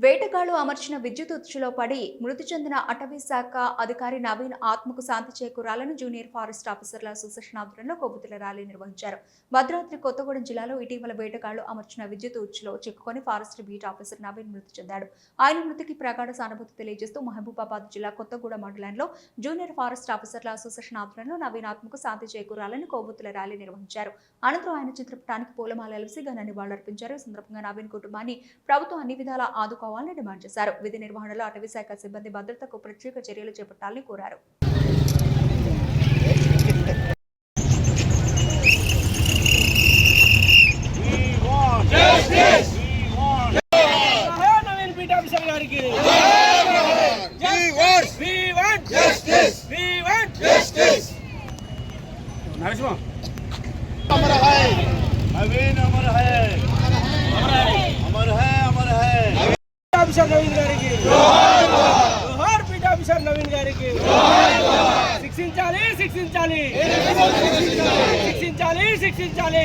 వేటగాళ్లు అమర్చిన విద్యుత్ ఉచ్చులో పడి మృతి చెందిన అటవీ శాఖ అధికారి నవీన్ ఆత్మకు శాంతి చేకూరాలని జూనియర్ ఫారెస్ట్ ఆఫీసర్ల అసోసియేషన్ ఆధ్వర్యంలో కొవ్వొత్తుల ర్యాలీ నిర్వహించారు. భద్రాద్రి కొత్తగూడెం జిల్లాలో ఇటీవల వేటగాళ్లు అమర్చిన విద్యుత్ ఉచ్చులో చిక్కుకొని ఫారెస్ట్ బీట్ ఆఫీసర్ నవీన్ మృతి చెందాడు. ఆయన మృతికి ప్రగాఢ సానుభూతి తెలియజేస్తూ మహబూబాబాద్ జిల్లా కొత్తగూడెం మండలంలో జూనియర్ ఫారెస్ట్ ఆఫీసర్ల అసోసియేషన్ ఆధ్వర్యంలో నవీన్ ఆత్మకు శాంతి చేకూరాలని కొవ్వొత్తుల ర్యాలీ నిర్వహించారు. అనంతరం ఆయన చిత్రపటానికి పూలమాలలు వేసి ఘన నివాళులర్పించారు. ఈ సందర్భంగా నవీన్ కుటుంబాన్ని ప్రభుత్వం అన్ని విధాలా ఆదుకోవాలని డిమాండ్ చేశారు. విధి నిర్వహణలో అటవీ శాఖ సిబ్బంది భద్రతకు ప్రత్యేక చర్యలు చేపట్టాలని కోరారు. अमर है नवीन, अमर है, अमर है, अमर है ऑफिसर नवीन गारी की जोहार पीट ऑफिसर नवीन गारी की शिक्षिंचाली शिक्षिंचाली शिक्षिंचाली शिक्षिंचाली